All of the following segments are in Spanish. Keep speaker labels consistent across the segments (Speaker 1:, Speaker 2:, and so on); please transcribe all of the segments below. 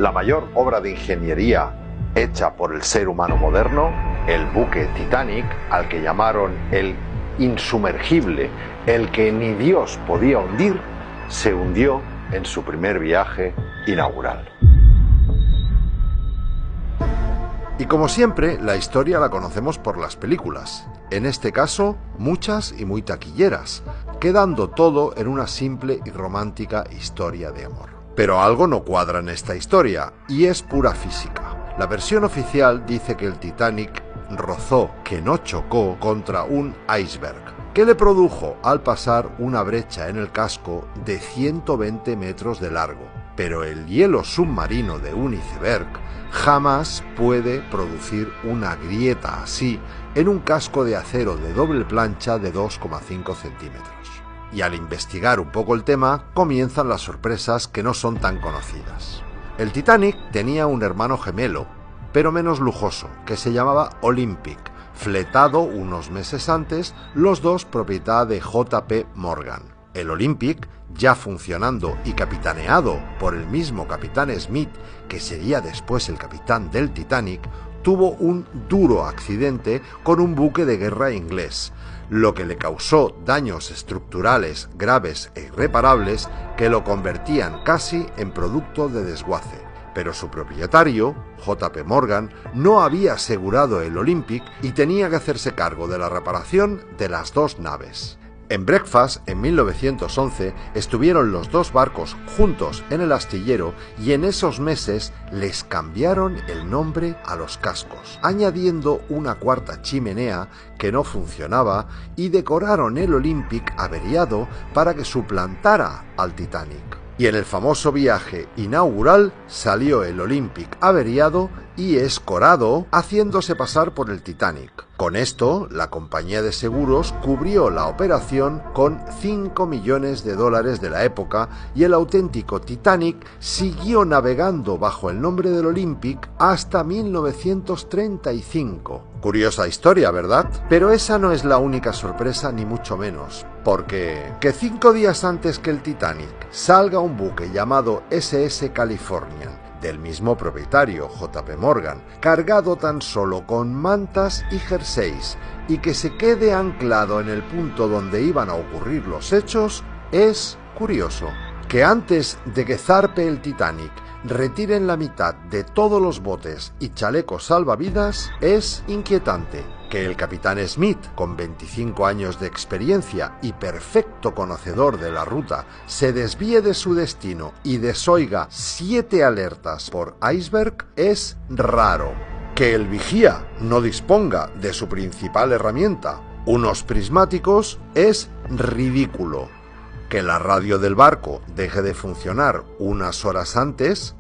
Speaker 1: la mayor obra de ingeniería hecha por el ser humano moderno, el buque Titanic, al que llamaron el insumergible, el que ni Dios podía hundir, se hundió en su primer viaje inaugural. Y como siempre, la historia la conocemos por las películas, en este caso, muchas y muy taquilleras, quedando todo en una simple y romántica historia de amor. Pero algo no cuadra en esta historia, y es pura física. La versión oficial dice que el Titanic rozó, que no chocó, contra un iceberg, que le produjo al pasar una brecha en el casco de 120 metros de largo. Pero el hielo submarino de un iceberg jamás puede producir una grieta así en un casco de acero de doble plancha de 2,5 centímetros. Y al investigar un poco el tema, comienzan las sorpresas que no son tan conocidas. El Titanic tenía un hermano gemelo, pero menos lujoso, que se llamaba Olympic, fletado unos meses antes, los dos propiedad de J.P. Morgan. El Olympic, ya funcionando y capitaneado por el mismo capitán Smith, que sería después el capitán del Titanic, tuvo un duro accidente con un buque de guerra inglés, lo que le causó daños estructurales graves e irreparables que lo convertían casi en producto de desguace. Pero su propietario, J.P. Morgan, no había asegurado el Olympic y tenía que hacerse cargo de la reparación de las dos naves. En Belfast, en 1911, estuvieron los dos barcos juntos en el astillero y en esos meses les cambiaron el nombre a los cascos, añadiendo una cuarta chimenea que no funcionaba y decoraron el Olympic averiado para que suplantara al Titanic. Y en el famoso viaje inaugural salió el Olympic averiado y escorado, haciéndose pasar por el Titanic. Con esto, la compañía de seguros cubrió la operación con $5 millones de la época y el auténtico Titanic siguió navegando bajo el nombre del Olympic hasta 1935. Curiosa historia, ¿verdad? Pero esa no es la única sorpresa, ni mucho menos, porque 5 días antes que el Titanic salga un buque llamado SS Californian, del mismo propietario, J.P. Morgan, cargado tan solo con mantas y jerseys, y que se quede anclado en el punto donde iban a ocurrir los hechos, es curioso. Que antes de que zarpe el Titanic retiren la mitad de todos los botes y chalecos salvavidas es inquietante. Que el capitán Smith, con 25 años de experiencia y perfecto conocedor de la ruta, se desvíe de su destino y desoiga 7 alertas por iceberg es raro. Que el vigía no disponga de su principal herramienta, unos prismáticos, es ridículo. Que la radio del barco deje de funcionar unas horas antes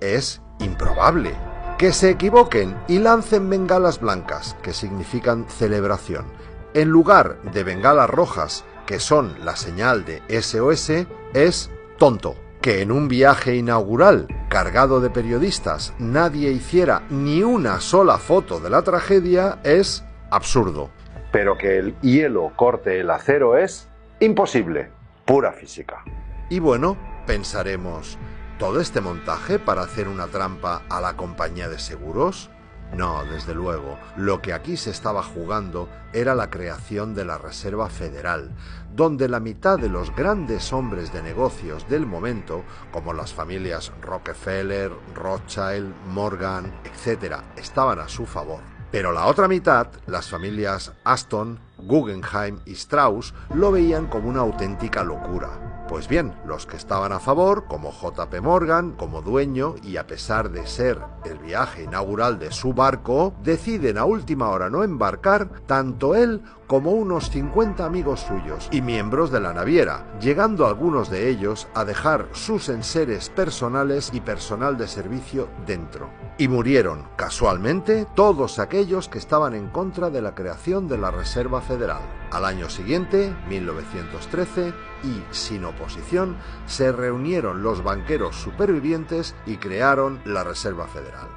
Speaker 1: es improbable. Que se equivoquen y lancen bengalas blancas, que significan celebración, en lugar de bengalas rojas, que son la señal de SOS, es tonto. Que en un viaje inaugural cargado de periodistas nadie hiciera ni una sola foto de la tragedia es absurdo. Pero que el hielo corte el acero es imposible, pura física. Y bueno, pensaremos, ¿todo este montaje para hacer una trampa a la compañía de seguros? No, desde luego. Lo que aquí se estaba jugando era la creación de la Reserva Federal, donde la mitad de los grandes hombres de negocios del momento, como las familias Rockefeller, Rothschild, Morgan, etc., estaban a su favor. Pero la otra mitad, las familias Aston, Guggenheim y Strauss, lo veían como una auténtica locura. Pues bien, los que estaban a favor, como J.P. Morgan, como dueño y a pesar de ser el viaje inaugural de su barco, deciden a última hora no embarcar tanto él como unos 50 amigos suyos y miembros de la naviera, llegando algunos de ellos a dejar sus enseres personales y personal de servicio dentro. Y murieron, casualmente, todos aquellos que estaban en contra de la creación de la Reserva Federal. Al año siguiente, 1913, y sin oposición, se reunieron los banqueros supervivientes y crearon la Reserva Federal.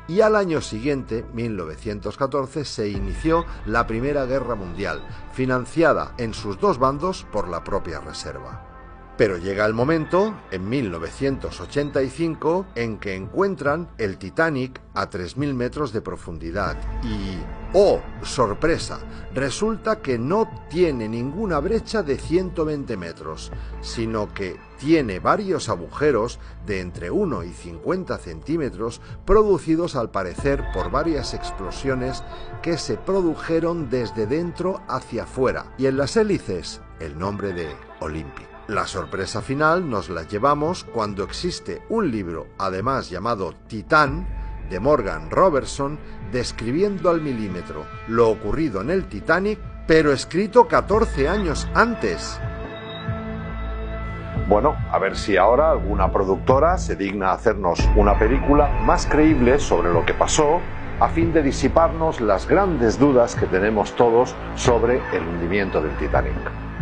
Speaker 1: Y al año siguiente, 1914, se inició la Primera Guerra Mundial, financiada en sus dos bandos por la propia Reserva. Pero llega el momento, en 1985, en que encuentran el Titanic a 3.000 metros de profundidad y, ¡oh, sorpresa!, resulta que no tiene ninguna brecha de 120 metros, sino que tiene varios agujeros de entre 1 y 50 centímetros producidos al parecer por varias explosiones que se produjeron desde dentro hacia afuera, y en las hélices el nombre de Olympic. La sorpresa final nos la llevamos cuando existe un libro, además llamado Titán, de Morgan Robertson, describiendo al milímetro lo ocurrido en el Titanic, pero escrito 14 años antes.
Speaker 2: Bueno, a ver si ahora alguna productora se digna a hacernos una película más creíble sobre lo que pasó, a fin de disiparnos las grandes dudas que tenemos todos sobre el hundimiento del Titanic.